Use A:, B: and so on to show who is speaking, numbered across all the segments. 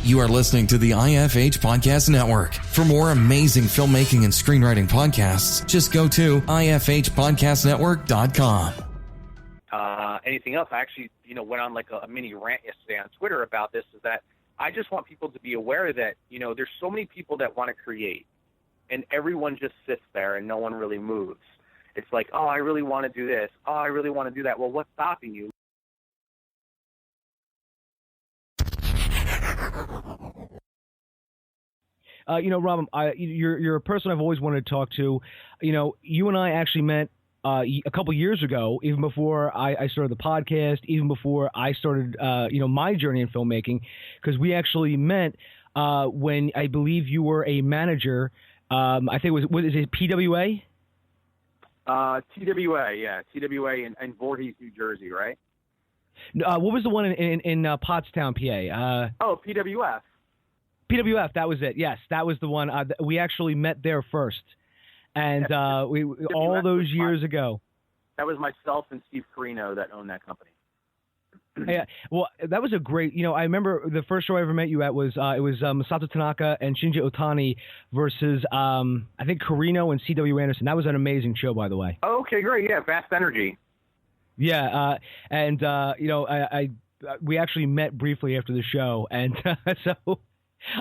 A: You are listening to the IFH Podcast Network. For more amazing filmmaking and screenwriting podcasts, just go to ifhpodcastnetwork.com.
B: Anything else? I actually, went on like a mini rant yesterday on Twitter about this, is that I just want people to be aware that, there's so many people that want to create, and everyone just sits there and no one really moves. It's like, oh, I really want to do this. Oh, I really want to do that. Well, what's stopping you?
C: Rob, you're a person I've always wanted to talk to. You and I actually met a couple years ago, even before I started the podcast, even before I started, my journey in filmmaking, because we actually met when I believe you were a manager. I think what is it, PWA?
B: TWA, yeah, TWA in Voorhees, New Jersey, right?
C: What was the one in Pottstown, PA?
B: PWF.
C: PWF, that was it. Yes, that was the one. We actually met there first, and we all those years ago.
B: That was myself and Steve Carino that owned that company.
C: Yeah, well, that was a great. I remember the first show I ever met you at was Masato Tanaka and Shinji Otani versus I think Carino and C.W. Anderson. That was an amazing show, by the way.
B: Oh, okay, great. Yeah, Fast Energy.
C: Yeah, we actually met briefly after the show, and so.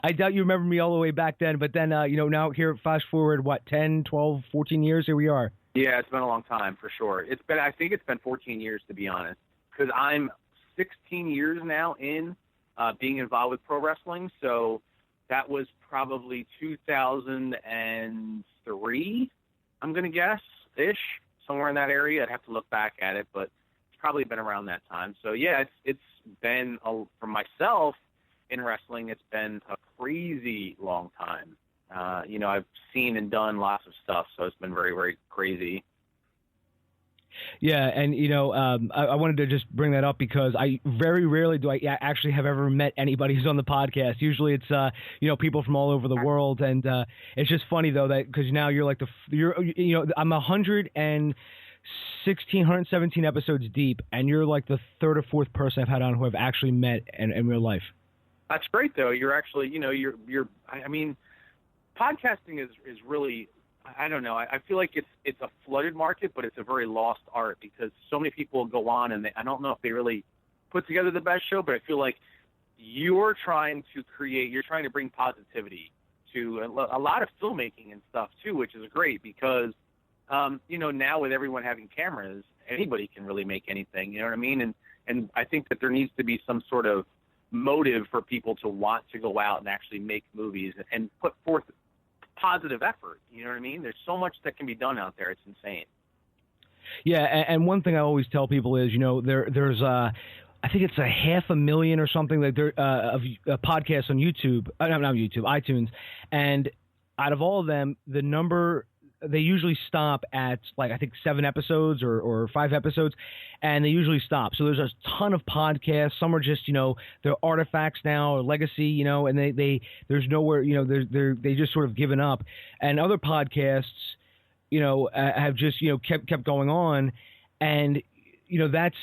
C: I doubt you remember me all the way back then, but then, now here, fast forward, 10, 12, 14 years, here we are.
B: Yeah, it's been a long time for sure. I think it's been 14 years, to be honest, because I'm 16 years now in being involved with pro wrestling. So that was probably 2003, I'm going to guess, ish, somewhere in that area. I'd have to look back at it, but it's probably been around that time. So yeah, it's been, for myself, in wrestling, it's been a crazy long time. I've seen and done lots of stuff, so it's been very, very crazy.
C: Yeah, and, I wanted to just bring that up because I very rarely do I actually have ever met anybody who's on the podcast. Usually it's, people from all over the world, and it's just funny, though, that because now you're like I'm 117 episodes deep, and you're like the third or fourth person I've had on who I've actually met in real life.
B: That's great, though. You're actually, podcasting is really, I don't know. I feel like it's a flooded market, but it's a very lost art because so many people go on and I don't know if they really put together the best show, but I feel like you're trying to bring positivity to a lot of filmmaking and stuff too, which is great because, now with everyone having cameras, anybody can really make anything, you know what I mean? And I think that there needs to be some sort of motive for people to want to go out and actually make movies and put forth positive effort. You know what I mean? There's so much that can be done out there. It's insane. Yeah,
C: and one thing I always tell people is, there's I think it's 500,000 or something like of podcasts on YouTube, not YouTube, iTunes, and out of all of them, the number. They usually stop at I think 7 episodes or 5 episodes, and they usually stop. So there's a ton of podcasts. Some are just they're artifacts now or legacy, and they there's nowhere they just sort of given up. And other podcasts have just kept going on, and that's.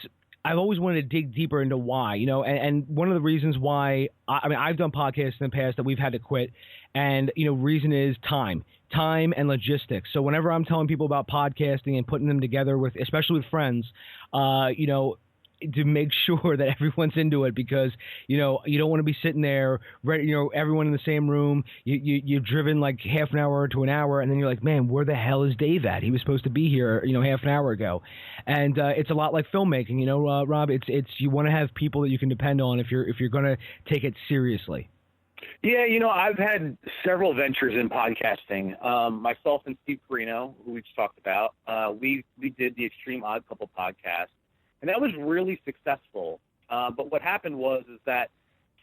C: I've always wanted to dig deeper into why, and one of the reasons why I've done podcasts in the past that we've had to quit, and reason is time and logistics. So whenever I'm telling people about podcasting and putting them together with, especially with friends, to make sure that everyone's into it because, you don't want to be sitting there, everyone in the same room, you've driven like half an hour to an hour, and then you're like, man, where the hell is Dave at? He was supposed to be here, half an hour ago. And it's a lot like filmmaking, Rob, it's you want to have people that you can depend on if you're going to take it seriously.
B: Yeah, I've had several ventures in podcasting. Myself and Steve Carino, who we just talked about, we did the Extreme Odd Couple podcast, and that was really successful. But what happened is that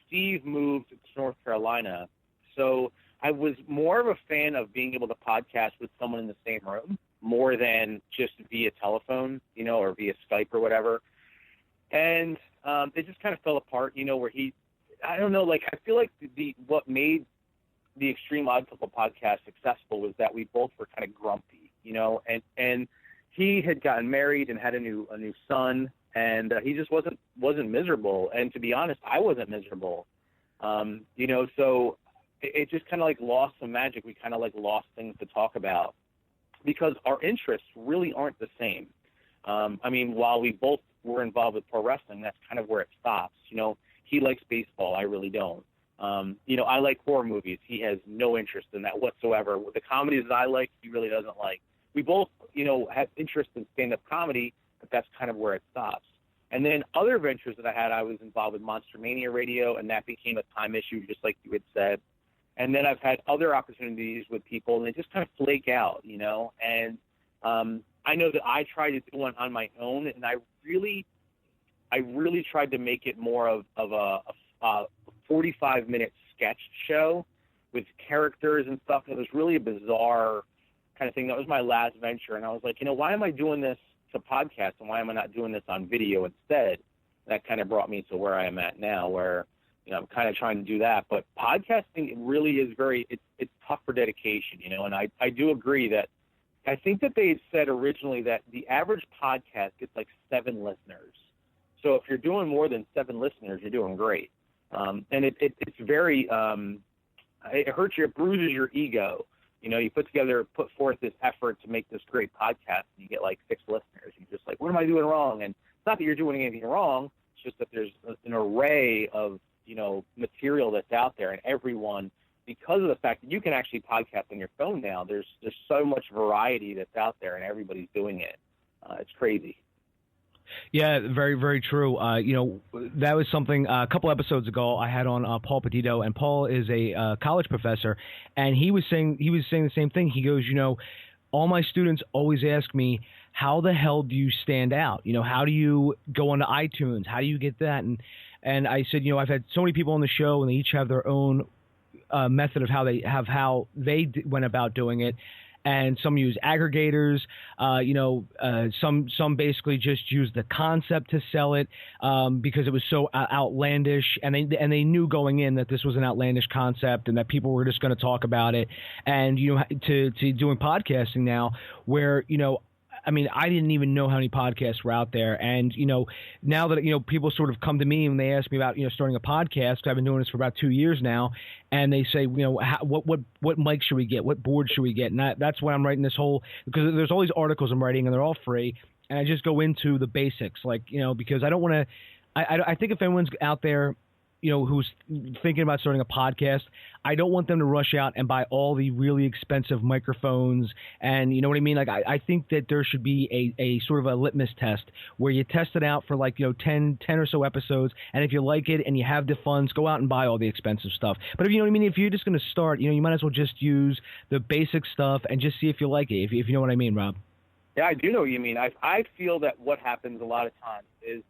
B: Steve moved to North Carolina, so I was more of a fan of being able to podcast with someone in the same room more than just via telephone, or via Skype or whatever. And it just kind of fell apart, where I don't know, I feel like what made the Extreme Odd Couple podcast successful was that we both were kind of grumpy, and he had gotten married and had a new son, and he just wasn't miserable. And to be honest, I wasn't miserable. So it just kind of like lost some magic. We kind of like lost things to talk about because our interests really aren't the same. While we both were involved with pro wrestling, that's kind of where it stops. He likes baseball. I really don't. I like horror movies. He has no interest in that whatsoever. The comedies that I like, he really doesn't like. We both, have interest in stand-up comedy, but that's kind of where it stops. And then other ventures that I had, I was involved with Monster Mania Radio, and that became a time issue, just like you had said. And then I've had other opportunities with people, and they just kind of flake out, And I know that I tried to do one on my own, and I really tried to make it more of a 45-minute sketch show with characters and stuff. It was really a bizarre kind of thing. That was my last venture, and I was like, why am I doing this to podcast, and why am I not doing this on video instead? That kind of brought me to where I am at now, where I'm kind of trying to do that. But podcasting really is it's tough for dedication, and I do agree that I think that they said originally that the average podcast gets like 7 listeners. So if you're doing more than 7 listeners, you're doing great. And it's very, it hurts you, it bruises your ego. You put forth this effort to make this great podcast, and you get like 6 listeners. You're just like, what am I doing wrong? And it's not that you're doing anything wrong. It's just that there's an array of, material that's out there, and everyone, because of the fact that you can actually podcast on your phone now, there's so much variety that's out there, and everybody's doing it. It's crazy.
C: Yeah, very, very true. That was something a couple episodes ago I had on Paul Petito, and Paul is a college professor, and he was saying the same thing. He goes, all my students always ask me, how the hell do you stand out? How do you go onto iTunes? How do you get that? And I said, I've had so many people on the show, and they each have their own method of how they went about doing it. And some use aggregators, some basically just use the concept to sell it because it was so outlandish, and they knew going in that this was an outlandish concept and that people were just going to talk about it. And to doing podcasting now, where I didn't even know how many podcasts were out there. And, now that, people sort of come to me and they ask me about, starting a podcast, 'cause I've been doing this for about 2 years now. And they say, what mic should we get? What board should we get? And that's why I'm writing this whole, because there's all these articles I'm writing and they're all free. And I just go into the basics, because I don't want to, I think if anyone's out there, who's thinking about starting a podcast, I don't want them to rush out and buy all the really expensive microphones. And you know what I mean? Like, I think that there should be a sort of a litmus test where you test it out for 10 or so episodes. And if you like it and you have the funds, go out and buy all the expensive stuff. But if if you're just going to start, you might as well just use the basic stuff and just see if you like it, if you know what I mean, Rob.
B: Yeah, I do know what you mean. I feel that what happens a lot of times is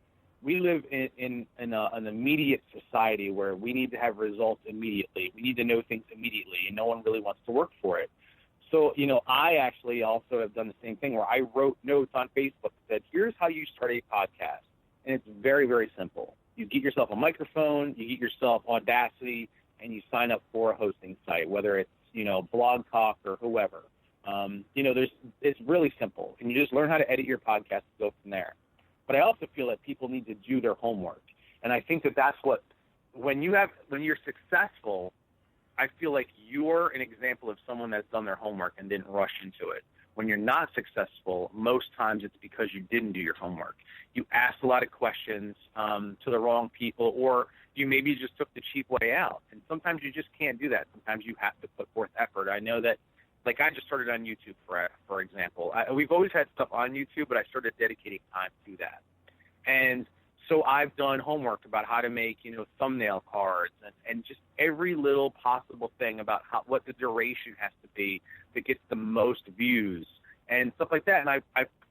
B: we live in an immediate society where we need to have results immediately. We need to know things immediately, and no one really wants to work for it. So, I actually also have done the same thing where I wrote notes on Facebook that said, here's how you start a podcast. And it's very, very simple. You get yourself a microphone, you get yourself Audacity, and you sign up for a hosting site, whether it's, Blog Talk or whoever. It's really simple. And you just learn how to edit your podcast and go from there. But I also feel that people need to do their homework. And I think that that's what, when you're successful, I feel like you're an example of someone that's done their homework and didn't rush into it. When you're not successful, most times it's because you didn't do your homework. You asked a lot of questions to the wrong people, or you maybe just took the cheap way out. And sometimes you just can't do that. Sometimes you have to put forth effort. I know that, I just started on YouTube, for example. We've always had stuff on YouTube, but I started dedicating time to that. And so I've done homework about how to make, thumbnail cards and just every little possible thing about what the duration has to be that gets the most views and stuff like that. And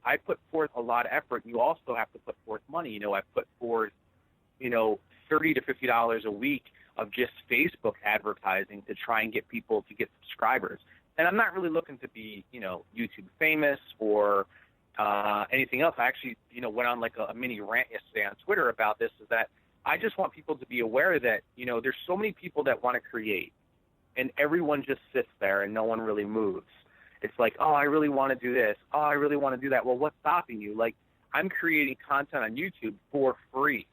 B: I put forth a lot of effort. You also have to put forth money. I put forth, $30 to $50 a week of just Facebook advertising to try and get people to get subscribers. And I'm not really looking to be, YouTube famous or anything else. I actually, went on a mini rant yesterday on Twitter about this, is that I just want people to be aware that, there's so many people that want to create, and everyone just sits there and no one really moves. It's like, oh, I really want to do this. Oh, I really want to do that. Well, what's stopping you? I'm creating content on YouTube for free.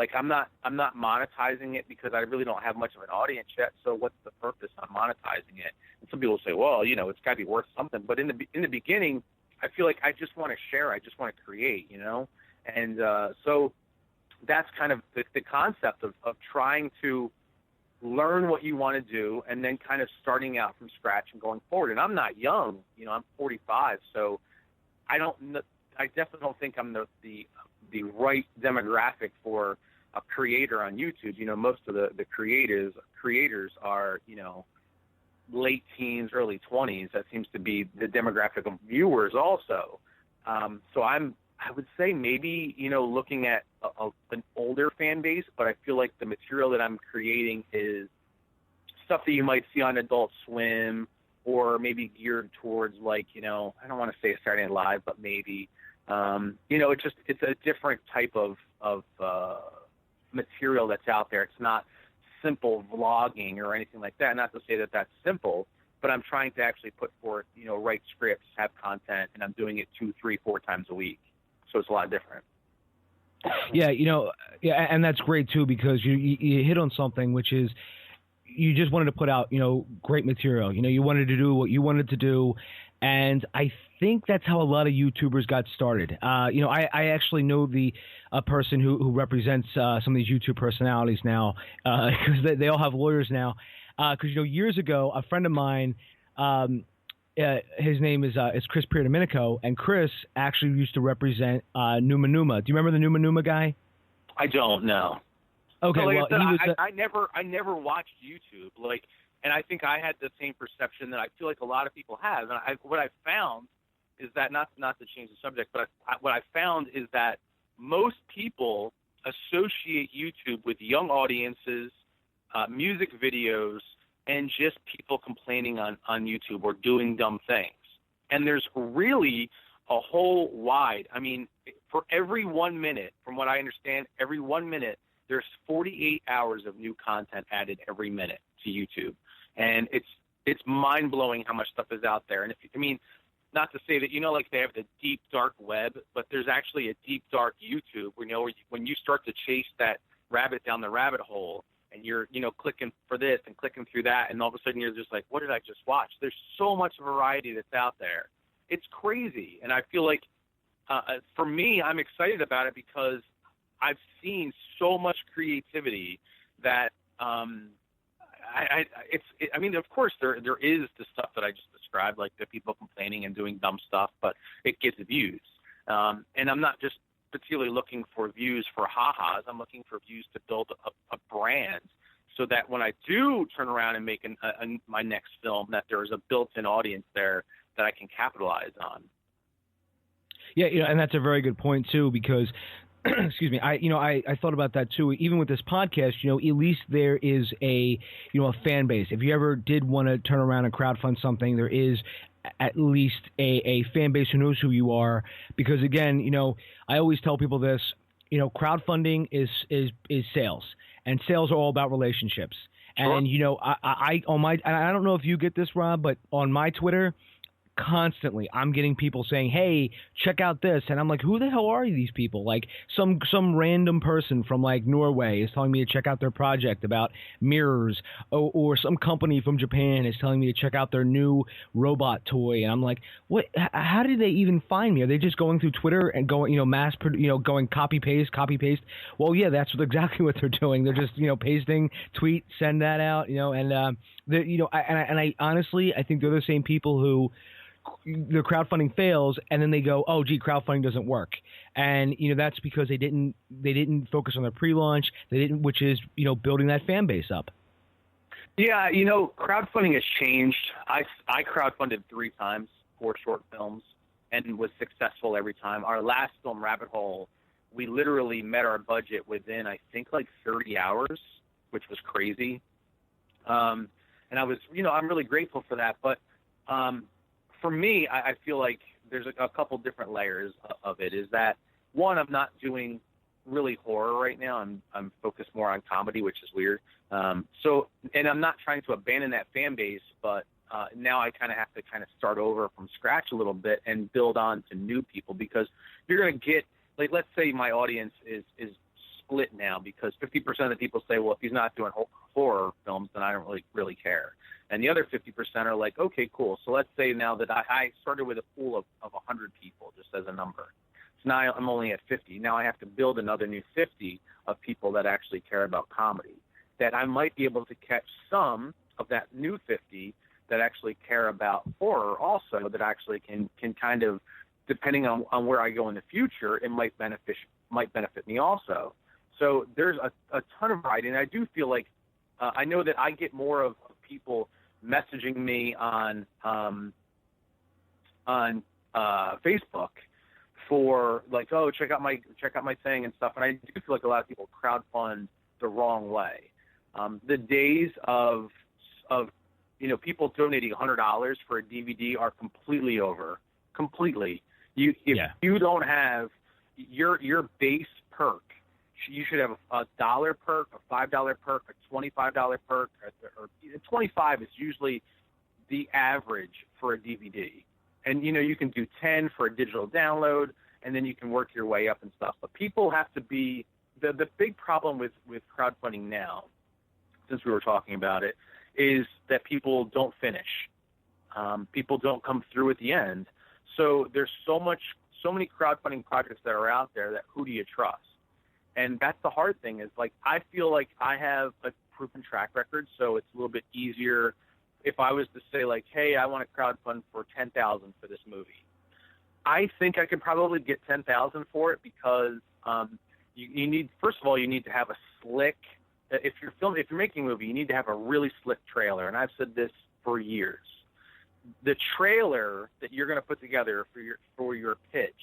B: Like I'm not monetizing it because I really don't have much of an audience yet. So what's the purpose on monetizing it? And some people say, well, you know, it's got to be worth something. But in the beginning, I feel like I just want to share. I just want to create, you know. And so that's kind of the concept of trying to learn what you want to do and then kind of starting out from scratch and going forward. And I'm not young, you know, I'm 45, so I definitely don't think I'm the right demographic for a creator on YouTube. You know, most of the creators are, you know, late teens, early 20s. That seems to be the demographic of viewers also. So I would say maybe, you know, looking at an older fan base, but I feel like the material that I'm creating is stuff that you might see on Adult Swim or maybe geared towards, like, you know, I don't want to say Saturday Night Live, but maybe, you know, it's a different type of material that's out there. It's not simple vlogging or anything like that. Not to say that that's simple, but I'm trying to actually put forth, you know, write scripts, have content, and I'm doing it 2, 3, 4 times a week. So it's a lot different.
C: Yeah, you know, yeah, and that's great too, because you hit on something, which is you just wanted to put out, you know, great material. You know, you wanted to do what you wanted to do, and I think that's how a lot of YouTubers got started. You know, I actually know a person who represents some of these YouTube personalities now, because they all have lawyers now. Because you know, years ago, a friend of mine. His name is Chris Domenico, and Chris actually used to represent Numa Numa. Do you remember the Numa Numa guy?
B: I don't know.
C: Okay,
B: so like
C: well,
B: I said,
C: he was.
B: I never watched YouTube, like, and I think I had the same perception that I feel like a lot of people have. And what I found is that not to change the subject, but what I found is that most people associate YouTube with young audiences, music videos, and just people complaining on YouTube or doing dumb things. And there's really a whole wide, I mean, for every 1 minute, from what I understand, every 1 minute, there's 48 hours of new content added every minute to YouTube. And it's mind-blowing how much stuff is out there. And not to say that, you know, like they have the deep, dark web, but there's actually a deep, dark YouTube where, you know, when you start to chase that rabbit down the rabbit hole, and you're, you know, clicking for this and clicking through that, and all of a sudden you're just like, what did I just watch? There's so much variety that's out there. It's crazy. And I feel like, for me, I'm excited about it because I've seen so much creativity that, I mean, of course, there is the stuff that I just described, like the people complaining and doing dumb stuff, but it gets views. And I'm not just particularly looking for views for ha-has. I'm looking for views to build a brand so that when I do turn around and make my next film, that there's a built-in audience there that I can capitalize on. Yeah,
C: you know, and that's a very good point too, because excuse me, I thought about that too. Even with this podcast, you know, at least there is a fan base. If you ever did want to turn around and crowdfund something, there is at least a fan base who knows who you are. Because again, you know, I always tell people this, you know, crowdfunding is sales, and sales are all about relationships. Sure. And you know, I don't know if you get this, Rob, but on my Twitter, constantly I'm getting people saying, hey, check out this, and I'm like, who the hell are these people? Like some random person from like Norway is telling me to check out their project about mirrors, or some company from Japan is telling me to check out their new robot toy, and I'm like, what? How did they even find me? Are they just going through Twitter and going, going copy paste? Well, yeah, that's exactly what they're doing. They're just, pasting, tweet, send that out, and I honestly, I think they're the same people who their crowdfunding fails, and then they go, oh, gee, crowdfunding doesn't work. And, that's because they didn't focus on their pre-launch. Which is, building that fan base up.
B: Yeah, crowdfunding has changed. I crowdfunded 3 times for short films and was successful every time. Our last film, Rabbit Hole, we literally met our budget within, I think, like 30 hours, which was crazy. And I was, I'm really grateful for that. But for me, I feel like there's a couple different layers of it. Is that, one, I'm not doing really horror right now. I'm focused more on comedy, which is weird. And I'm not trying to abandon that fan base, but now I kind of have to start over from scratch a little bit and build on to new people, because you're going to get, like, let's say my audience is split now because 50% of the people say, well, if he's not doing horror films, then I don't really care. And the other 50% are like, okay, cool. So let's say now that I started with a pool of 100 people, just as a number. So now I'm only at 50. Now I have to build another new 50 of people that actually care about comedy, that I might be able to catch some of that new 50 that actually care about horror also, that actually can kind of, depending on where I go in the future, it might benefit me also. So there's a ton of variety, and I do feel like I know that I get more of people messaging me on Facebook for like, oh, check out my thing and stuff. And I do feel like a lot of people crowdfund the wrong way. The days of people donating $100 for a DVD are completely over. Completely. If you don't have your base perk, you should have a $1 perk, a $5 perk, a $25 perk, or 25 is usually the average for a DVD. And you can do 10 for a digital download, and then you can work your way up and stuff. But people have to be the big problem with crowdfunding now, since we were talking about it, is that people don't finish. People don't come through at the end. So there's so many crowdfunding projects that are out there that who do you trust? And that's the hard thing, is like, I feel like I have a proven track record, so it's a little bit easier if I was to say like, hey, I want to crowdfund for $10,000 for this movie. I think I could probably get $10,000 for it because you need, first of all, you need to have a slick, if you're making a movie, you need to have a really slick trailer. And I've said this for years. The trailer that you're going to put together for your pitch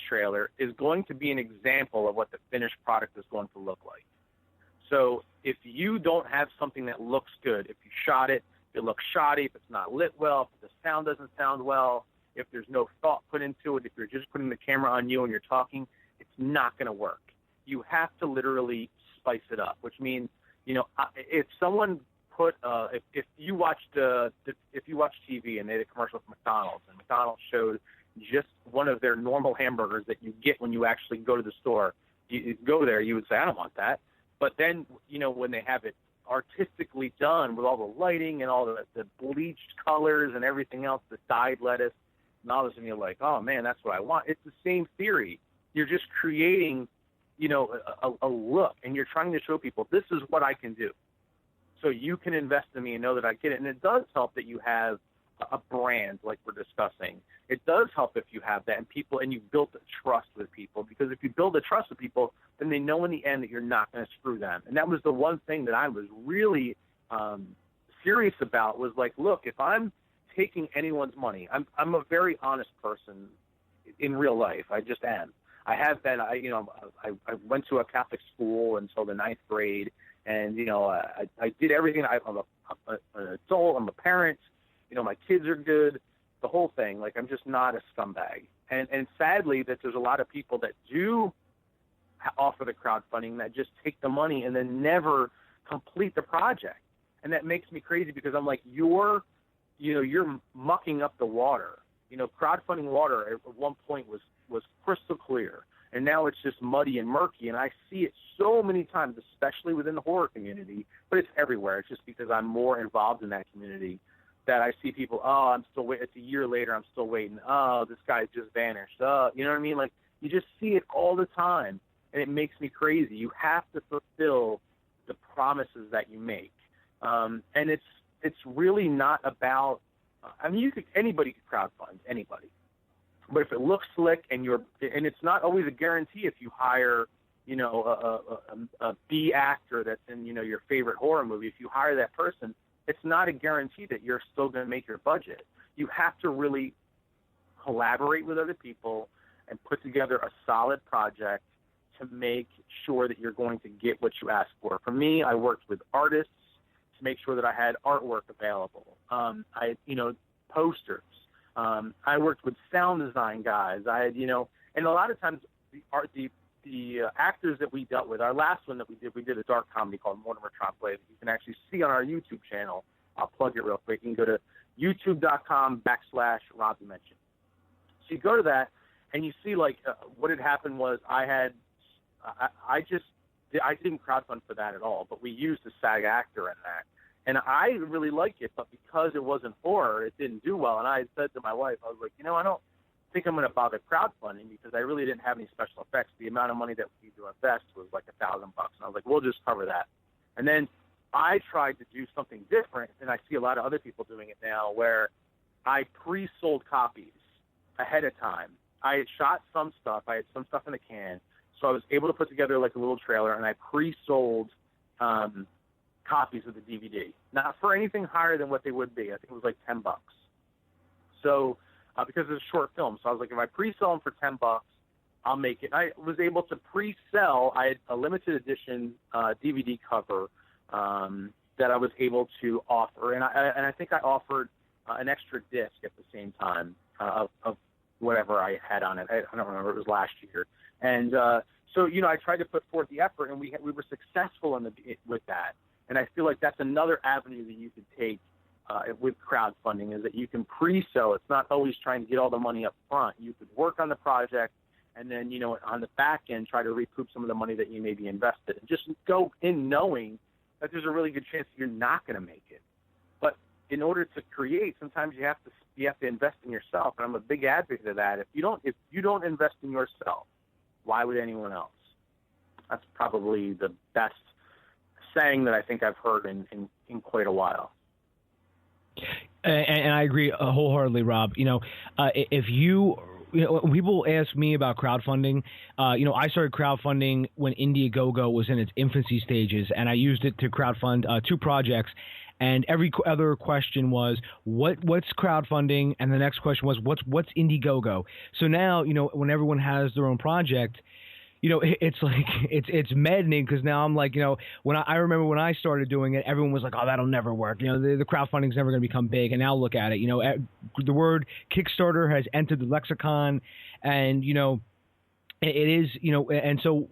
B: trailer is going to be an example of what the finished product is going to look like. So if you don't have something that looks good, if you shot it, if it looks shoddy, if it's not lit well, if the sound doesn't sound well, if there's no thought put into it, if you're just putting the camera on you and you're talking, it's not going to work. You have to literally spice it up, which means, if someone put, if you watched TV and they had a commercial for McDonald's, and McDonald's showed just one of their normal hamburgers that you get when you actually go to the store, you go there, you would say, I don't want that. But then, when they have it artistically done with all the lighting and all the bleached colors and everything else, the dyed lettuce, and all of a sudden you're like, oh man, that's what I want. It's the same theory. You're just creating, a look, and you're trying to show people this is what I can do. So you can invest in me and know that I get it. And it does help that you have a brand like we're discussing. It does help if you have that and you built a trust with people, because if you build a trust with people, then they know in the end that you're not going to screw them. And that was the one thing that I was really serious about, was like, look, if I'm taking anyone's money, I'm a very honest person in real life. I just am. I have been, I went to a Catholic school until the 9th grade, and, I did everything. I'm an adult, I'm a parent, my kids are good, the whole thing. Like, I'm just not a scumbag. And sadly, that there's a lot of people that do offer the crowdfunding that just take the money and then never complete the project. And that makes me crazy, because I'm like, you're mucking up the water. Crowdfunding water at one point was crystal clear, and now it's just muddy and murky. And I see it so many times, especially within the horror community, but it's everywhere. It's just because I'm more involved in that community that I see people, oh, I'm still waiting. It's a year later, I'm still waiting. Oh, this guy's just vanished. You know what I mean? Like, you just see it all the time, and it makes me crazy. You have to fulfill the promises that you make. And it's really not about, anybody could crowdfund, anybody. But if it looks slick and it's not always a guarantee if you hire, a B actor that's in, your favorite horror movie. If you hire that person, it's not a guarantee that you're still going to make your budget. You have to really collaborate with other people and put together a solid project to make sure that you're going to get what you ask for. For me, I worked with artists to make sure that I had artwork available. Posters. I worked with sound design guys. I had, and a lot of times the actors that we dealt with, our last one that we did a dark comedy called Mortimer Trompe that you can actually see on our YouTube channel. I'll plug it real quick. You can go to youtube.com/Rob Dimension. So you go to that and you see what had happened was I had I didn't crowdfund for that at all, but we used a SAG actor in that. And I really liked it, but because it wasn't horror, it didn't do well. And I had said to my wife, I was like, I don't think I'm going to bother crowdfunding because I really didn't have any special effects. The amount of money that we need to invest was like $1,000 bucks. And I was like, we'll just cover that. And then I tried to do something different, and I see a lot of other people doing it now, where I pre-sold copies ahead of time. I had shot some stuff. I had some stuff in the can. So I was able to put together like a little trailer, and I pre-sold copies of the DVD, not for anything higher than what they would be. I think it was like $10. So because it's a short film, so I was like, if I pre-sell them for $10, I'll make it. I was able to pre-sell. I had a limited edition DVD cover that I was able to offer, and I think I offered an extra disc at the same time of whatever I had on it. I don't remember. It was last year, and so I tried to put forth the effort, and we were successful with that. And I feel like that's another avenue that you could take with crowdfunding, is that you can pre-sell. It's not always trying to get all the money up front. You could work on the project, and then, on the back end, try to recoup some of the money that you maybe invested. And just go in knowing that there's a really good chance you're not going to make it. But in order to create, sometimes you have to invest in yourself. And I'm a big advocate of that. If you don't invest in yourself, why would anyone else? That's probably the best saying that I think I've heard in quite a while.
C: And I agree wholeheartedly, Rob. If when people ask me about crowdfunding, I started crowdfunding when Indiegogo was in its infancy stages, and I used it to crowdfund 2 projects. And every other question was, what's crowdfunding? And the next question was, what's Indiegogo? So now, when everyone has their own project, it's like it's maddening, because now I'm like, when I remember when I started doing it, everyone was like, oh, that'll never work. The crowdfunding's never going to become big. And now look at it. The word Kickstarter has entered the lexicon, and it is. And so,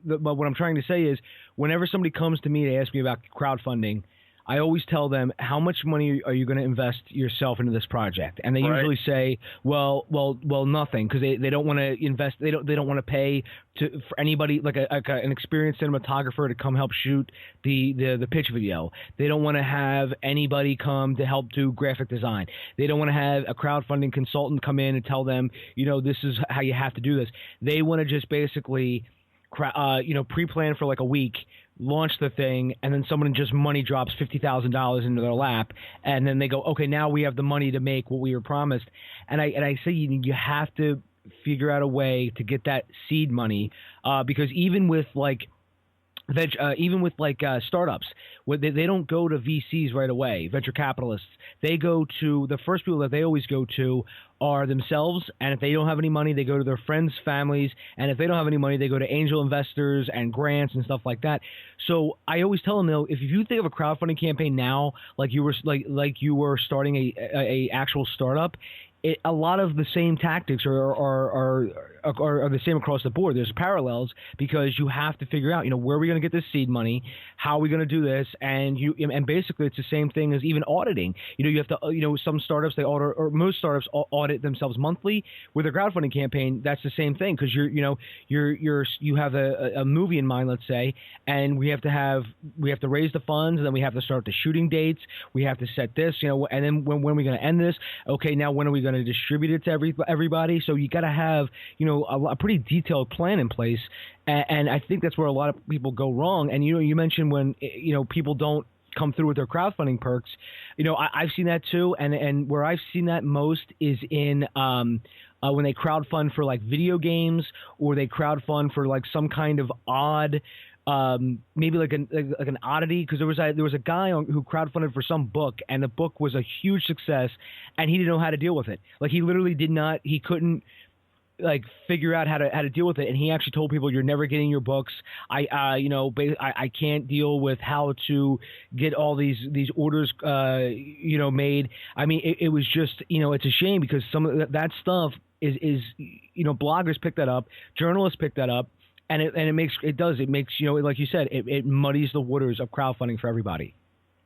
C: but what I'm trying to say is, whenever somebody comes to me to ask me about crowdfunding, I always tell them, how much money are you going to invest yourself into this project? And they usually say, well, nothing, because they don't want to invest. They don't want to pay for anybody like an experienced cinematographer to come help shoot the pitch video. They don't want to have anybody come to help do graphic design. They don't want to have a crowdfunding consultant come in and tell them, this is how you have to do this. They want to just basically, pre-plan for like a week, launch the thing, and then someone just money drops $50,000 into their lap, and then they go, okay, now we have the money to make what we were promised. And I say you have to figure out a way to get that seed money, because even with startups, they don't go to VCs right away, venture capitalists. They go to the first people that they always go to are themselves, and if they don't have any money, they go to their friends, families, and if they don't have any money, they go to angel investors and grants and stuff like that. So I always tell them, though, if you think of a crowdfunding campaign now, like you were starting a actual startup, a lot of the same tactics are the same across the board. There's parallels, because you have to figure out, where are we going to get this seed money? How are we going to do this? And basically it's the same thing as even auditing. You have to, some startups, they audit, or most startups audit themselves monthly. With a crowdfunding campaign, that's the same thing, because you have a movie in mind, let's say, and we have to raise the funds, and then we have to start the shooting dates. We have to set this, and then when are we going to end this? Okay, now when are we going to distribute it to everybody? So you got to have a pretty detailed plan in place, and I think that's where a lot of people go wrong. And you mentioned when people don't come through with their crowdfunding perks. I've seen that too, and where I've seen that most is in when they crowdfund for like video games, or they crowdfund for like some kind of odd, maybe like an oddity, because there was a guy who crowdfunded for some book, and the book was a huge success, and he didn't know how to deal with it. Like he couldn't like figure out how to deal with it, and he actually told people, you're never getting your books. I can't deal with how to get all these orders made. I mean, it was just, it's a shame, because some of that stuff is bloggers pick that up, journalists pick that up, and it makes like you said, it muddies the waters of crowdfunding for everybody.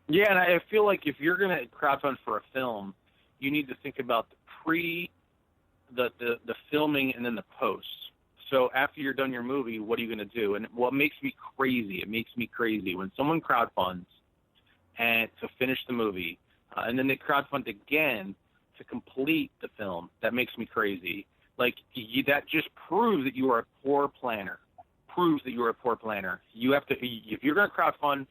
B: Yeah, and I feel like if you're going to crowdfund for a film, you need to think about the filming and then the post. So after you're done your movie, what are you going to do? And what makes me crazy, when someone crowdfunds and to finish the movie, and then they crowdfund again to complete the film. That makes me crazy. Like, that just proves that you are a poor planner. You have to, if you're going to crowdfund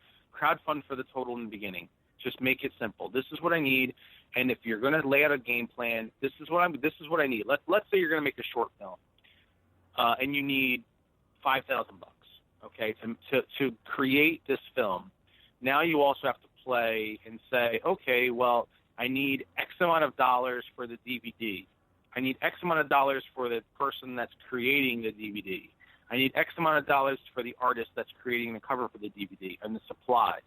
B: for the total in the beginning. Just make it simple. This is what I need, and if you're going to lay out a game plan, this is what I need. Let's say you're going to make a short film, and you need $5,000, okay, to create this film. Now you also have to play and say, okay, well, I need X amount of dollars for the DVD. I need X amount of dollars for the person that's creating the DVD. I need X amount of dollars for the artist that's creating the cover for the DVD and the supplies.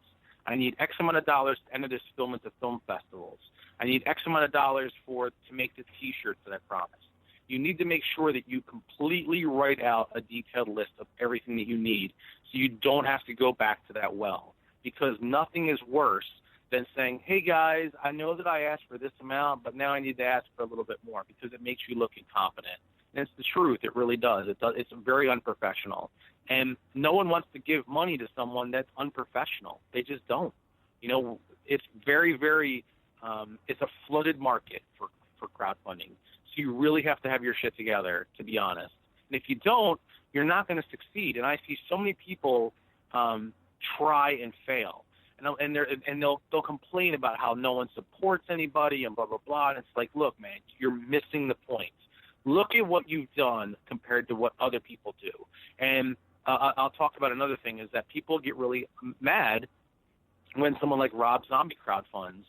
B: I need X amount of dollars to enter this film into film festivals. I need X amount of dollars to make the T-shirts that I promised. You need to make sure that you completely write out a detailed list of everything that you need so you don't have to go back to that well, because nothing is worse than saying, hey, guys, I know that I asked for this amount, but now I need to ask for a little bit more, because it makes you look incompetent. And it's the truth. It really does. It's very unprofessional. And no one wants to give money to someone that's unprofessional. They just don't. It's very, very it's a flooded market for crowdfunding. So you really have to have your shit together, to be honest. And if you don't, you're not going to succeed. And I see so many people try and fail. And they'll complain about how no one supports anybody and blah, blah, blah. And it's like, look, man, you're missing the point. Look at what you've done compared to what other people do. And I'll talk about another thing, is that people get really mad when someone like Rob Zombie crowdfunds.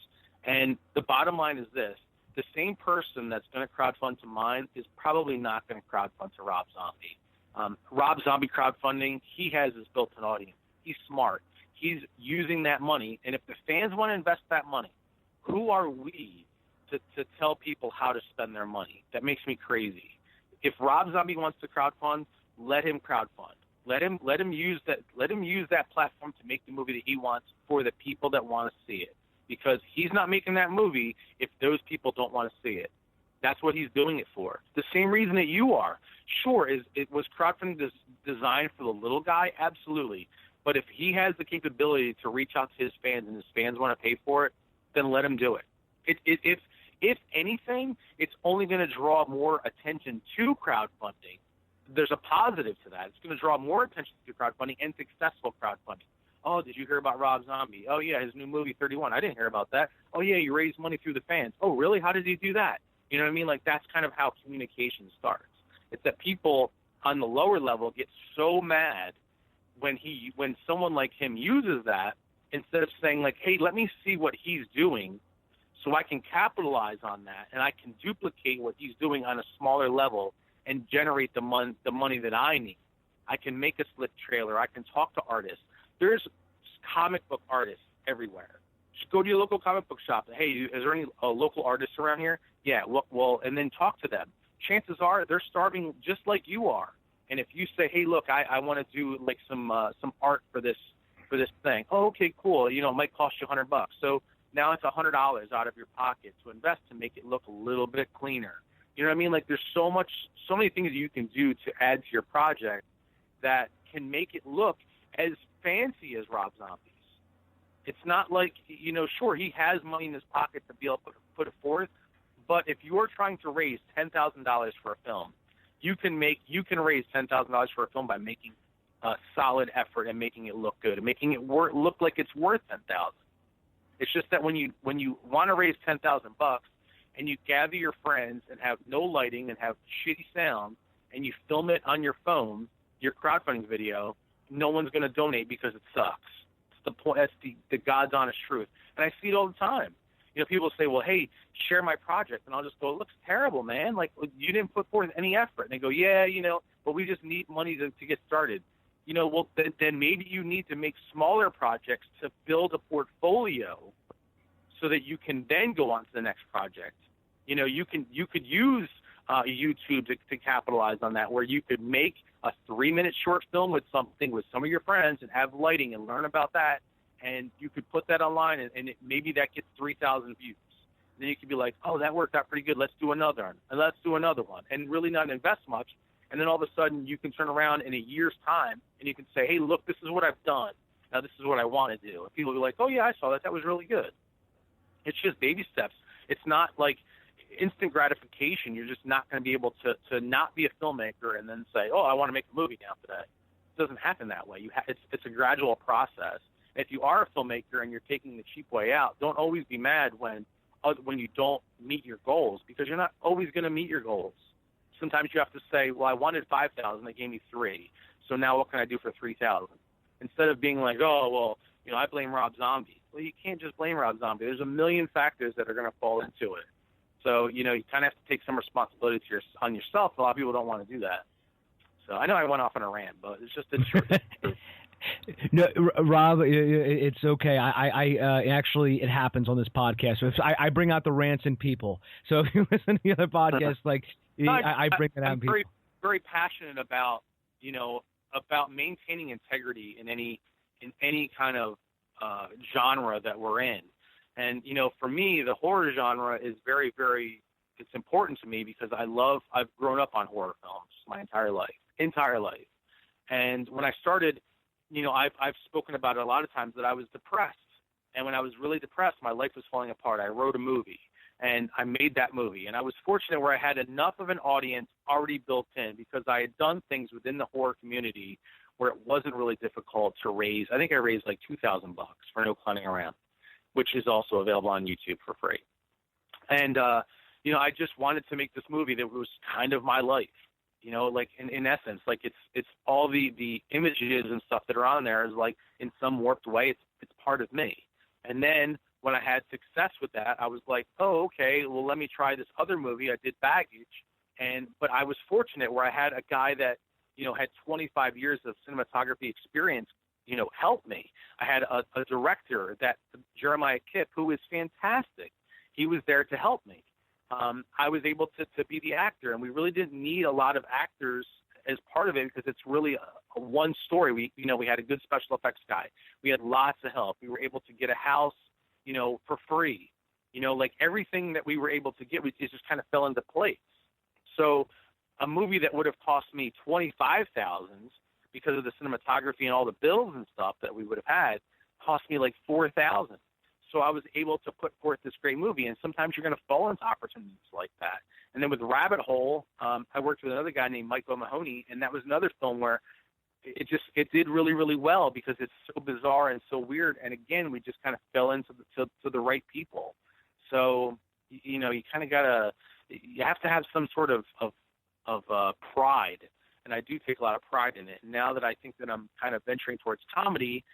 B: And the bottom line is this: the same person that's going to crowdfund to mine is probably not going to crowdfund to Rob Zombie. Rob Zombie crowdfunding, he has his built-in audience. He's smart. He's using that money. And if the fans want to invest that money, who are we to tell people how to spend their money? That makes me crazy. If Rob Zombie wants to crowdfund, let him crowdfund. Let him use that platform to make the movie that he wants for the people that want to see it. Because he's not making that movie if those people don't want to see it. That's what he's doing it for. The same reason that you are. Sure, it was crowdfunding designed for the little guy? Absolutely. But if he has the capability to reach out to his fans and his fans want to pay for it, then let him do it. If anything, it's only going to draw more attention to crowdfunding. There's a positive to that. It's going to draw more attention to crowdfunding and successful crowdfunding. Oh, did you hear about Rob Zombie? Oh, yeah, his new movie, 31. I didn't hear about that. Oh, yeah, you raised money through the fans. Oh, really? How did he do that? You know what I mean? Like, that's kind of how communication starts. It's that people on the lower level get so mad when someone like him uses that, instead of saying, like, hey, let me see what he's doing so I can capitalize on that and I can duplicate what he's doing on a smaller level and generate the money that I need. I can make a slick trailer. I can talk to artists. There's comic book artists everywhere. Just go to your local comic book shop. Hey, is there any local artists around here? Yeah, well, and then talk to them. Chances are they're starving just like you are. And if you say, hey, look, I want to do like some art for this thing. Oh, okay, cool. It might cost you $100. So now it's $100 out of your pocket to invest to make it look a little bit cleaner. You know what I mean? Like, there's so many things you can do to add to your project that can make it look as fancy as Rob Zombie's. It's not like, sure, he has money in his pocket to be able to put it forth, but if you're trying to raise $10,000 for a film, you can raise $10,000 for a film by making a solid effort and making it look good and making it look like it's worth $10,000. It's just that when you want to raise $10,000 and you gather your friends and have no lighting and have shitty sound and you film it on your phone, your crowdfunding video, no one's going to donate because it sucks. It's the point. That's the God's honest truth. And I see it all the time. People say, well, hey, share my project. And I'll just go, it looks terrible, man. Like, you didn't put forth any effort. And they go, yeah, but we just need money to get started. Well, then maybe you need to make smaller projects to build a portfolio so that you can then go on to the next project. You could use YouTube to capitalize on that, where you could make a 3-minute short film with some of your friends and have lighting and learn about that. And you could put that online, and maybe that gets 3,000 views. Then you could be like, oh, that worked out pretty good. Let's do another one, and let's do another one, and really not invest much. And then all of a sudden you can turn around in a year's time and you can say, hey, look, this is what I've done. Now this is what I want to do. And people will be like, oh, yeah, I saw that. That was really good. It's just baby steps. It's not like instant gratification. You're just not going to be able to not be a filmmaker and then say, oh, I want to make a movie now today. It doesn't happen that way. It's a gradual process. If you are a filmmaker and you're taking the cheap way out, don't always be mad when you don't meet your goals, because you're not always going to meet your goals. Sometimes you have to say, well, I wanted 5,000, they gave me 3. So now what can I do for 3,000? Instead of being like, oh, well, I blame Rob Zombie. Well, you can't just blame Rob Zombie. There's a million factors that are going to fall into it. So, you kind of have to take some responsibility on yourself. A lot of people don't want to do that. So I know I went off on a rant, but it's just the truth.
C: No, Rob, it's okay. I actually, it happens on this podcast. So I bring out the rants in people. So if you listen to the other podcasts, I bring it out in people.
B: I'm very, very passionate about, about maintaining integrity in any kind of genre that we're in. And, for me, the horror genre is very, very, it's important to me because I've grown up on horror films my entire life. And when I started, I've spoken about it a lot of times that I was depressed. And when I was really depressed, my life was falling apart. I wrote a movie and I made that movie. And I was fortunate where I had enough of an audience already built in because I had done things within the horror community where it wasn't really difficult to raise. I think I raised like $2,000 for No Clowning Around, which is also available on YouTube for free. And, I just wanted to make this movie that was kind of my life, like in essence, like it's all the images and stuff that are on there is like in some warped way, it's part of me. And then when I had success with that, I was like, oh, okay, well, let me try this other movie. I did Baggage. But I was fortunate where I had a guy that, had 25 years of cinematography experience, help me. I had a director, Jeremiah Kipp, who is fantastic. He was there to help me. I was able to be the actor, and we really didn't need a lot of actors as part of it because it's really a one story. We had a good special effects guy. We had lots of help. We were able to get a house, for free. Like everything that we were able to get, it just kind of fell into place. So a movie that would have cost me $25,000 because of the cinematography and all the bills and stuff that we would have had cost me like $4,000. So I was able to put forth this great movie, and sometimes you're going to fall into opportunities like that. And then with Rabbit Hole, I worked with another guy named Mike O'Mahony, and that was another film where it did really, really well because it's so bizarre and so weird. And again, we just kind of fell into the right people. So you kind of you have to have some sort of pride, and I do take a lot of pride in it. And now that I think that I'm kind of venturing towards comedy,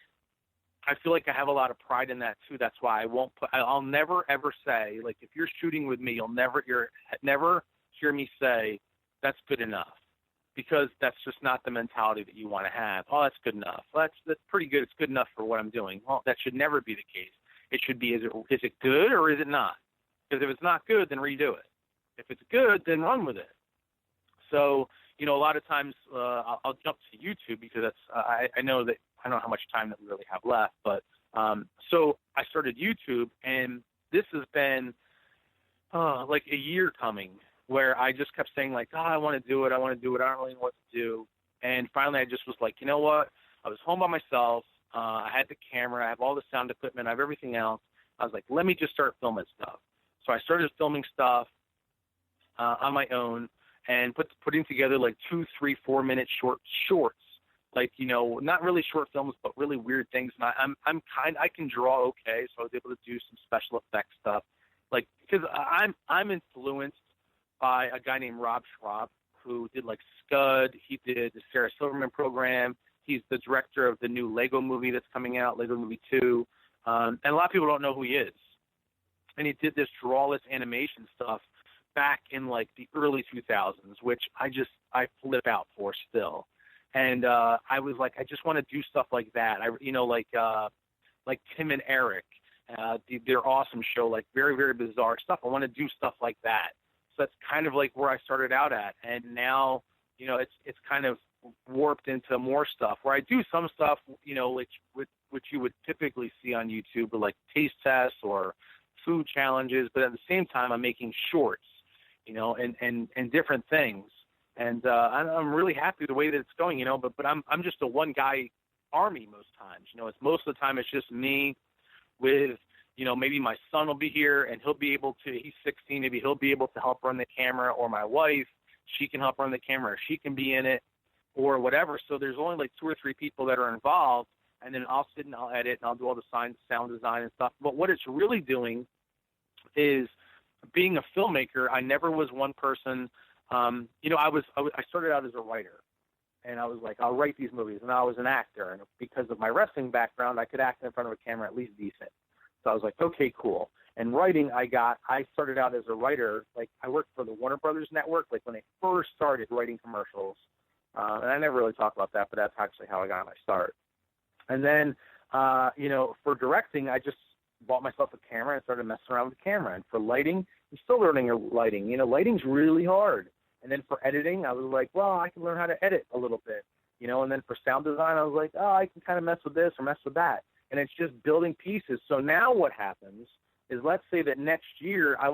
B: I feel like I have a lot of pride in that too. That's why I'll never ever say, like, if you're shooting with me, you'll never hear me say that's good enough, because that's just not the mentality that you want to have. Oh, that's good enough. Well, that's pretty good. It's good enough for what I'm doing. Well, that should never be the case. It should be, is it good or is it not? Because if it's not good, then redo it. If it's good, then run with it. So, a lot of times I'll jump to YouTube because I know that I don't know how much time that we really have left. But so I started YouTube, and this has been like a year coming where I just kept saying like, I want to do it. I don't really know what to do. And finally I just was like, you know what? I was home by myself. I had the camera. I have all the sound equipment. I have everything else. I was like, let me just start filming stuff. So I started filming stuff on my own and putting together like 2, 3, 4 minute shorts. Like, not really short films, but really weird things. And I can draw okay, so I was able to do some special effects stuff. Like, because I'm influenced by a guy named Rob Schraub, who did like Scud. He did the Sarah Silverman program. He's the director of the new Lego movie that's coming out, Lego Movie 2. And a lot of people don't know who he is. And he did this drawless animation stuff back in like the early 2000s, which I flip out for still. And I was like, I just want to do stuff like that. Like Tim and Eric, their awesome show, like very, very bizarre stuff. I want to do stuff like that. So that's kind of like where I started out at. And now, it's kind of warped into more stuff where I do some stuff, which you would typically see on YouTube, or like taste tests or food challenges. But at the same time, I'm making shorts, and different things. And I'm really happy the way that it's going, but I'm just a one guy army most times. It's most of the time it's just me with, maybe my son will be here and he's 16, maybe he'll be able to help run the camera, or my wife, she can help run the camera, or she can be in it or whatever. So there's only like 2 or 3 people that are involved, and then I'll sit and I'll edit and I'll do all the sound design and stuff. But what it's really doing is, being a filmmaker, I never was one person. I started out as a writer, and I was like, I'll write these movies, and I was an actor, and because of my wrestling background, I could act in front of a camera at least decent. So I was like, okay, cool. And writing, I started out as a writer. Like, I worked for the Warner Brothers Network, like when they first started writing commercials. And I never really talk about that, but that's actually how I got my start. And then, for directing, I just bought myself a camera and started messing around with the camera. And for lighting, I'm still learning lighting. Lighting's really hard. And then for editing, I was like, well, I can learn how to edit a little bit. And then for sound design, I was like, oh, I can kind of mess with this or mess with that. And it's just building pieces. So now what happens is, let's say that next year I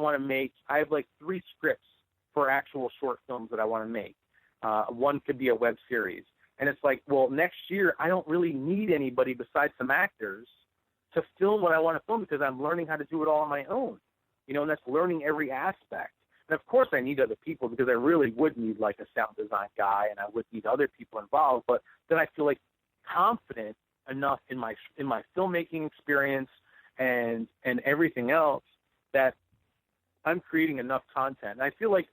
B: have like 3 scripts for actual short films that I want to make. One could be a web series. And it's like, well, next year I don't really need anybody besides some actors to film what I want to film, because I'm learning how to do it all on my own. And that's learning every aspect. And of course I need other people, because I really would need like a sound design guy, and I would need other people involved. But then I feel like confident enough in my filmmaking experience and everything else that I'm creating enough content. And I feel like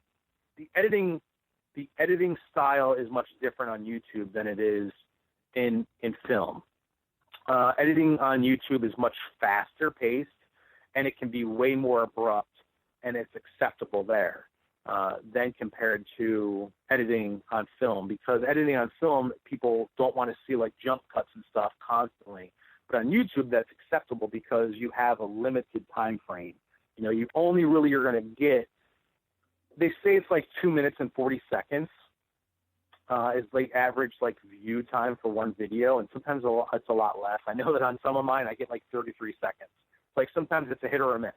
B: the editing style is much different on YouTube than it is in film. Editing on YouTube is much faster paced, and it can be way more abrupt, and it's acceptable there than compared to editing on film. Because editing on film, people don't want to see like jump cuts and stuff constantly. But on YouTube, that's acceptable because you have a limited time frame. You only really are going to get, they say it's like 2 minutes and 40 seconds is like average like view time for one video, and sometimes it's a lot less. I know that on some of mine I get like 33 seconds. Like sometimes it's a hit or a miss.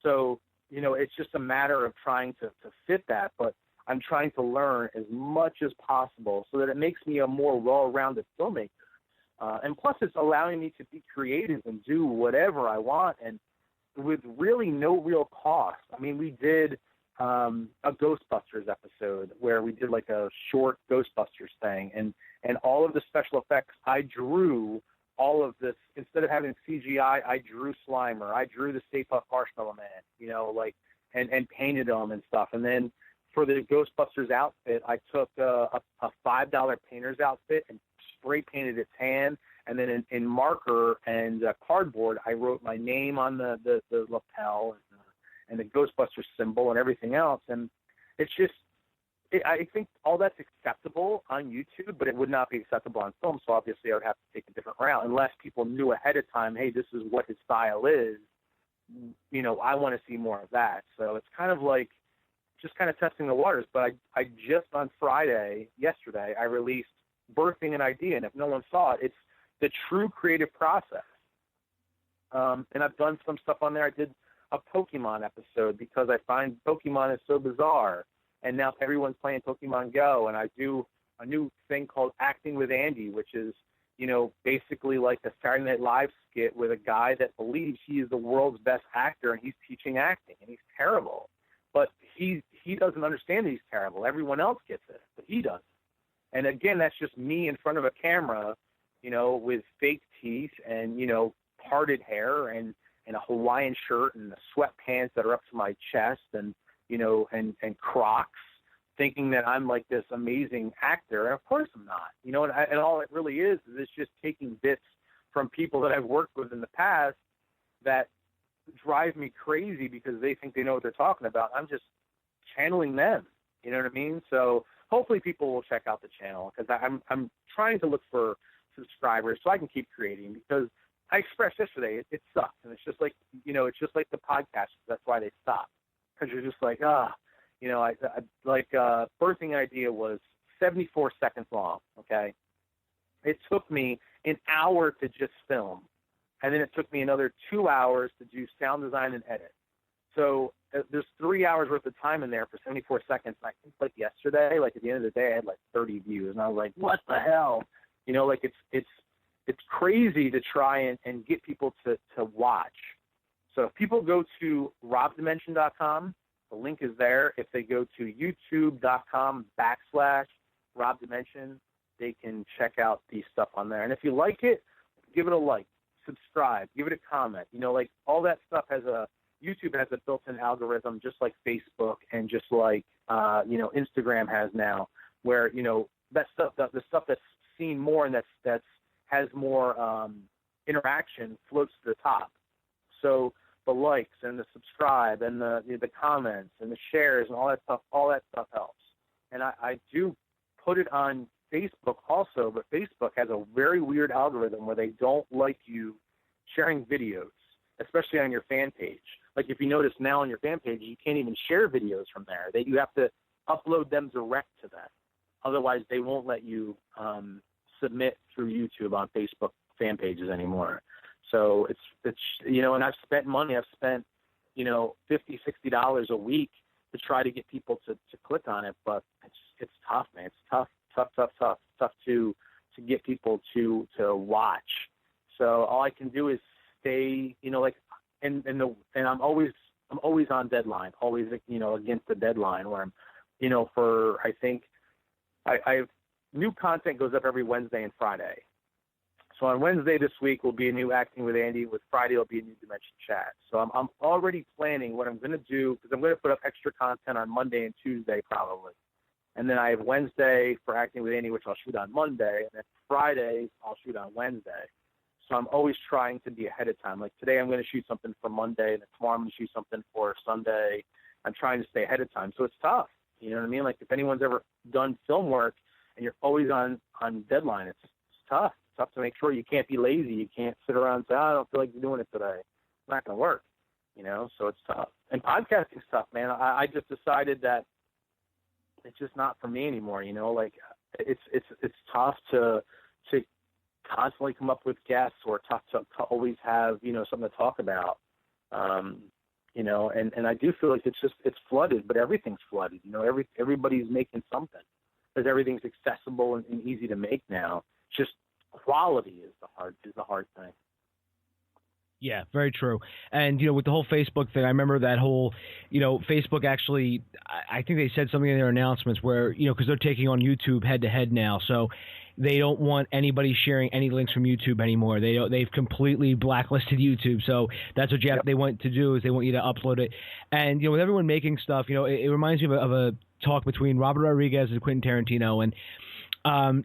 B: So, it's just a matter of trying to fit that, but I'm trying to learn as much as possible so that it makes me a more well-rounded filmmaker. And plus it's allowing me to be creative and do whatever I want, and with really no real cost. I mean, we did a Ghostbusters episode where we did like a short Ghostbusters thing, and all of the special effects, I drew all of this. Instead of having CGI, I drew Slimer, I drew the Stay Puft Marshmallow Man, and painted them and stuff. And then for the Ghostbusters outfit, I took a $5 painter's outfit and spray painted its hand, and then in marker and cardboard, I wrote my name on the lapel and the Ghostbusters symbol and everything else. And it's just, I think all that's acceptable on YouTube, but it would not be acceptable on film. So obviously I would have to take a different route unless people knew ahead of time, hey, this is what his style is. I want to see more of that. So it's kind of like just kind of testing the waters. But I just on yesterday, I released Birthing an Idea. And if no one saw it, it's the true creative process. And I've done some stuff on there. I did a Pokemon episode because I find Pokemon is so bizarre. And now everyone's playing Pokemon Go, and I do a new thing called Acting with Andy, which is, basically like a Saturday Night Live skit with a guy that believes he is the world's best actor, and he's teaching acting, and he's terrible. But he doesn't understand that he's terrible. Everyone else gets it, but he doesn't. And again, that's just me in front of a camera, with fake teeth and, parted hair and a Hawaiian shirt and the sweatpants that are up to my chest and Crocs, thinking that I'm like this amazing actor. And of course I'm not, and all it really is it's just taking bits from people that I've worked with in the past that drive me crazy because they think they know what they're talking about. I'm just channeling them. You know what I mean? So hopefully people will check out the channel, because I'm trying to look for subscribers so I can keep creating, because I expressed yesterday, it sucks. And it's just like, it's just like the podcast. That's why they stopped. Because you're just like, Birthing Idea was 74 seconds long, okay? It took me an hour to just film, and then it took me another 2 hours to do sound design and edit. So there's 3 hours worth of time in there for 74 seconds. And I think like yesterday, like at the end of the day, I had like 30 views, and I was like, what the hell? You know, like it's crazy to try and get people to watch. So if people go to robdimension.com, the link is there. If they go to youtube.com/robdimension, they can check out the stuff on there. And if you like it, give it a like, subscribe, give it a comment. You know, like all that stuff YouTube has a built-in algorithm, just like Facebook and just like, Instagram has now, where, that stuff, the stuff that's seen more and that's has more interaction floats to the top. So the likes and the subscribe and the comments and the shares and all that stuff helps. And I do put it on Facebook also, but Facebook has a very weird algorithm where they don't like you sharing videos, especially on your fan page. Like if you notice now on your fan page, you can't even share videos from there. You have to upload them direct to them. Otherwise, they won't let you submit through YouTube on Facebook fan pages anymore. So it's and I've spent money. I've spent $50, $60 a week to try to get people to click on it, but it's tough, man. It's tough to get people to watch. So all I can do is stay, and I'm always on deadline, always against the deadline where I'm, I think I new content goes up every Wednesday and Friday. So on Wednesday this week will be a new Acting with Andy. With Friday will be a new Dimension Chat. So I'm already planning what I'm going to do, because I'm going to put up extra content on Monday and Tuesday probably. And then I have Wednesday for Acting with Andy, which I'll shoot on Monday. And then Friday I'll shoot on Wednesday. So I'm always trying to be ahead of time. Like today I'm going to shoot something for Monday, and then tomorrow I'm going to shoot something for Sunday. I'm trying to stay ahead of time. So it's tough. You know what I mean? Like if anyone's ever done film work and you're always on deadline, it's tough. It's tough to make sure. You can't be lazy. You can't sit around and say, I don't feel like doing it today. It's not going to work, so it's tough. And podcasting's tough, man. I just decided that it's just not for me anymore, like it's tough to constantly come up with guests, or tough to always have, something to talk about. And I do feel like it's flooded, but everything's flooded. Everybody's making something, because everything's accessible and easy to make now. Just quality is the hard thing.
C: Yeah, very true. And, with the whole Facebook thing, I remember that whole, Facebook actually, I think they said something in their announcements where, because they're taking on YouTube head to head now. So they don't want anybody sharing any links from YouTube anymore. They've completely blacklisted YouTube. So that's what they want to do, is they want you to upload it. And, with everyone making stuff, it reminds me of a talk between Robert Rodriguez and Quentin Tarantino. And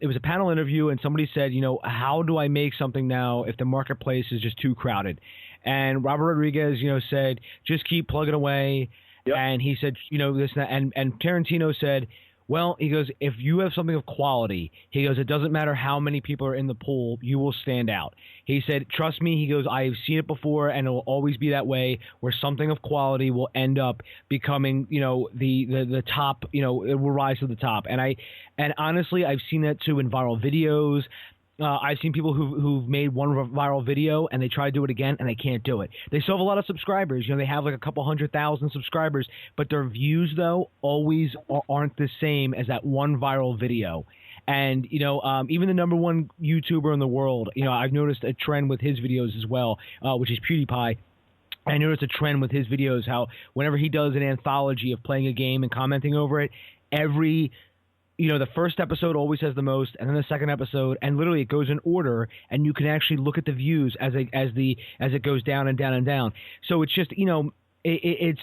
C: it was a panel interview, and somebody said, how do I make something now if the marketplace is just too crowded? And Robert Rodriguez, said, just keep plugging away. Yep. And he said, this and that. And Tarantino said, well, he goes, if you have something of quality, he goes, it doesn't matter how many people are in the pool, you will stand out. He said, trust me, he goes, I've seen it before, and it will always be that way, where something of quality will end up becoming, the top, it will rise to the top. And honestly, I've seen that too in viral videos. I've seen people who've made one viral video and they try to do it again and they can't do it. They still have a lot of subscribers. They have like a couple 100,000 subscribers, but their views though always aren't the same as that one viral video. And even the number one YouTuber in the world, I've noticed a trend with his videos as well, which is PewDiePie. I noticed a trend with his videos, how whenever he does an anthology of playing a game and commenting over it, the first episode always has the most, and then the second episode, and literally it goes in order, and you can actually look at the views as it goes down and down and down. So it's just it's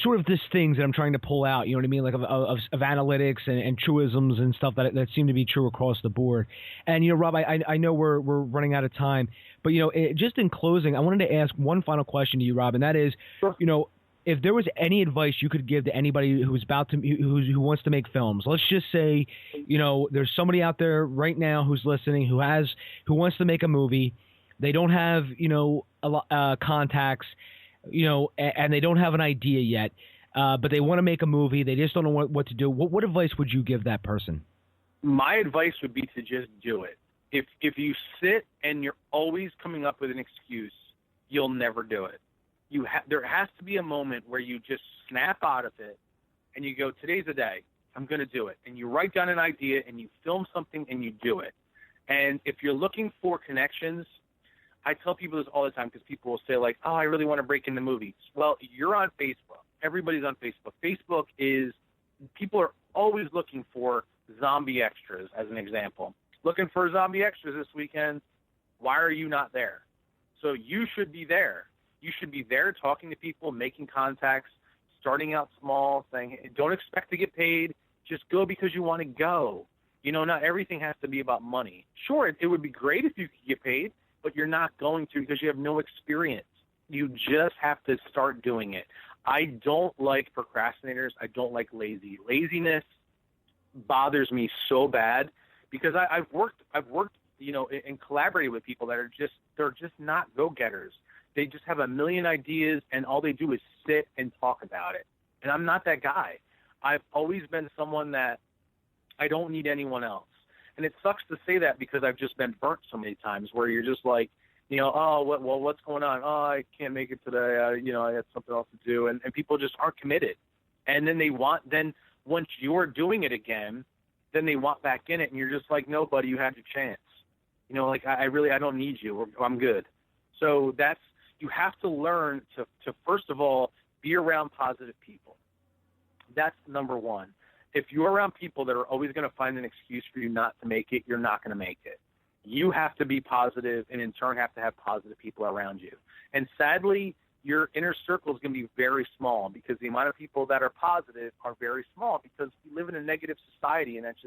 C: sort of this things that I'm trying to pull out. You know what I mean, like of analytics and truisms and stuff that seem to be true across the board. And Rob, I know we're running out of time, but just in closing, I wanted to ask one final question to you, Rob, and that is, sure. If there was any advice you could give to anybody who wants to make films, let's just say, there's somebody out there right now who's listening who wants to make a movie. They don't have, a lot, contacts, and they don't have an idea yet, but they want to make a movie. They just don't know what to do. What advice would you give that person?
B: My advice would be to just do it. If you sit and you're always coming up with an excuse, you'll never do it. there has to be a moment where you just snap out of it and you go, today's the day. I'm going to do it. And you write down an idea and you film something and you do it. And if you're looking for connections, I tell people this all the time because people will say like, oh, I really want to break into movies. Well, you're on Facebook. Everybody's on Facebook. Facebook is, people are always looking for zombie extras, as an example. Looking for zombie extras this weekend. Why are you not there? So you should be there. You should be there talking to people, making contacts, starting out small, saying, hey, don't expect to get paid. Just go because you want to go. You know, not everything has to be about money. Sure, it would be great if you could get paid, but you're not going to because you have no experience. You just have to start doing it. I don't like procrastinators. I don't like lazy. Laziness bothers me so bad because I've worked, you know, and collaborated with people that are they're just not go-getters. They just have a million ideas and all they do is sit and talk about it. And I'm not that guy. I've always been someone that I don't need anyone else. And it sucks to say that because I've just been burnt so many times where you're just like, you know, oh, what's going on? Oh, I can't make it today. You know, I had something else to do. And people just aren't committed. And then once you're doing it again, then they want back in it. And you're just like, no, buddy, you had your chance. You know, like I don't need you. I'm good. So you have to learn to first of all, be around positive people. That's number one. If you're around people that are always going to find an excuse for you not to make it, you're not going to make it. You have to be positive and in turn have to have positive people around you. And sadly, your inner circle is going to be very small because the amount of people that are positive are very small because we live in a negative society and that's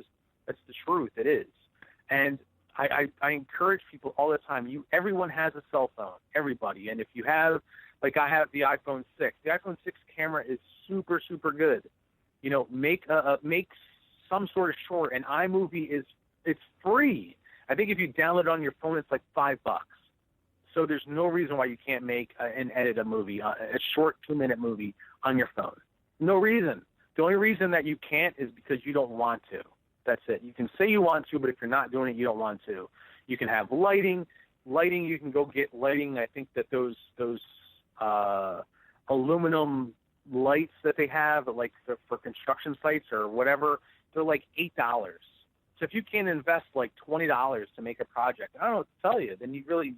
B: the truth. It is. And I encourage people all the time. Everyone has a cell phone, everybody. And if you have, like I have the iPhone 6. The iPhone 6 camera is super, super good. You know, make some sort of short. And iMovie it's free. I think if you download it on your phone, it's like $5. So there's no reason why you can't make and edit a movie, a short 2-minute movie on your phone. No reason. The only reason that you can't is because you don't want to. That's it. You can say you want to, but if you're not doing it, you don't want to. You can have lighting. You can go get lighting. I think that those aluminum lights that they have, like for construction sites or whatever, they're like $8. So if you can't invest like $20 to make a project, I don't know what to tell you. Then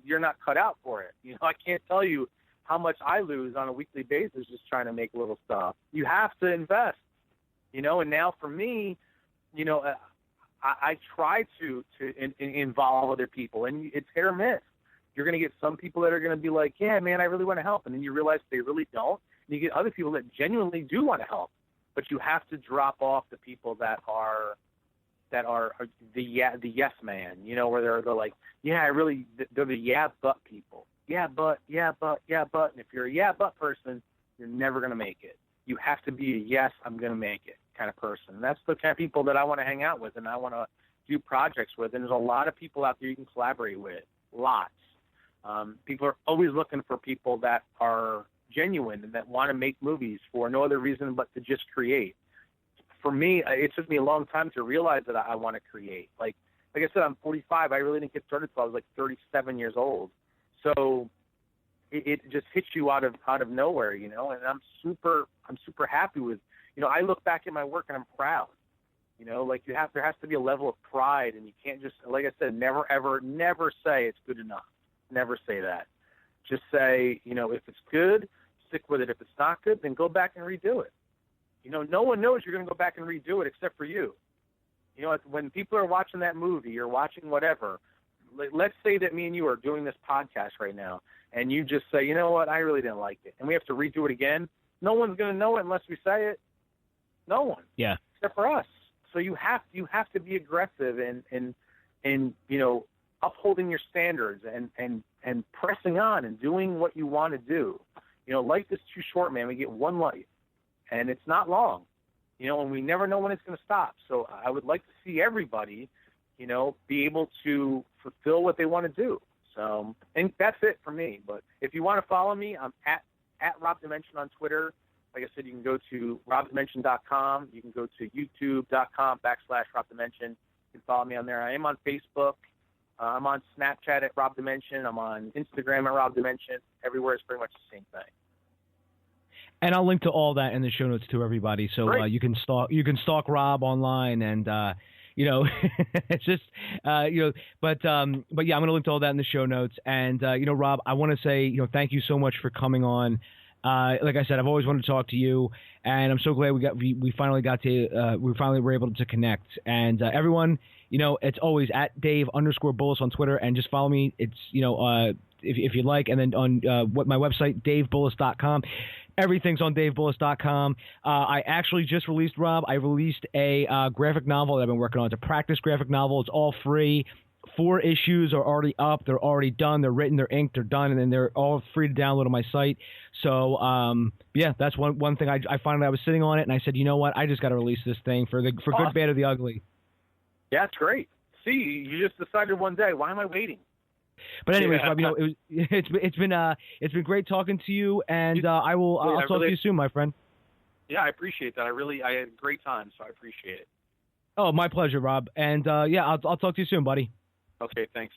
B: you're not cut out for it. You know, I can't tell you how much I lose on a weekly basis just trying to make little stuff. You have to invest. You know, and now for me, you know, I try to involve other people, and it's hit or miss. You're going to get some people that are going to be like, yeah, man, I really want to help. And then you realize they really don't. And you get other people that genuinely do want to help. But you have to drop off the people that are the yes man, you know, where they're like, yeah, they're the yeah, but people. Yeah, but. And if you're a yeah, but person, you're never going to make it. You have to be a yes, I'm going to make it kind of person. And that's the kind of people that I want to hang out with and I want to do projects with. And there's a lot of people out there you can collaborate with. Lots. People are always looking for people that are genuine and that want to make movies for no other reason but to just create. For me, it took me a long time to realize that I want to create. Like I said, I'm 45. I really didn't get started until I was like 37 years old. So it just hits you out of nowhere, you know. And I'm super happy with, you know. I look back at my work and I'm proud. You know, like there has to be a level of pride, and you can't just, like I said, never say it's good enough. Never say that. Just say, you know, if it's good, stick with it. If it's not good, then go back and redo it. You know, no one knows you're going to go back and redo it except for you. You know, when people are watching that movie or watching whatever, let's say that me and you are doing this podcast right now, and you just say, you know what, I really didn't like it, and we have to redo it again. No one's going to know it unless we say it. No one.
C: Yeah.
B: Except for us. So you have to be aggressive and you know, upholding your standards and pressing on and doing what you want to do. You know, life is too short, man. We get one life, and it's not long. You know, and we never know when it's going to stop. So I would like to see everybody, you know, be able to fulfill what they want to do. So, and that's it for me. But if you want to follow me, I'm at Rob Dimension on Twitter. Like I said, you can go to robdimension.com. You can go to youtube.com/Rob Dimension. You can follow me on there. I am on Facebook. I'm on Snapchat at Rob Dimension. I'm on Instagram at Rob Dimension. Everywhere is pretty much the same thing.
C: And I'll link to all that in the show notes to everybody, so you can stalk Rob online, and it's just but yeah, I'm gonna link to all that in the show notes. And Rob, I want to say thank you so much for coming on. Like I said, I've always wanted to talk to you, and I'm so glad we finally were able to connect. And everyone, it's always at Dave_Bullis on Twitter, and just follow me. It's if you'd like, and then on my website, DaveBullis.com. Everything's on DaveBullis.com. I actually just released, Rob. I released a graphic novel that I've been working on. It's a practice graphic novel. It's all free. 4 issues are already up. They're already done. They're written. They're inked. They're done, and then they're all free to download on my site. So yeah, that's one thing. I finally I was sitting on it, and I said, you know what? I just got to release this thing for good, bad, or the ugly.
B: Yeah, it's great. See, you just decided one day. Why am I waiting?
C: But anyways, Rob, it's been great talking to you, and I'll talk to you soon, my friend.
B: Yeah, I appreciate that. I had a great time, so I appreciate it.
C: Oh, my pleasure, Rob. And yeah, I'll talk to you soon, buddy.
B: Okay, thanks.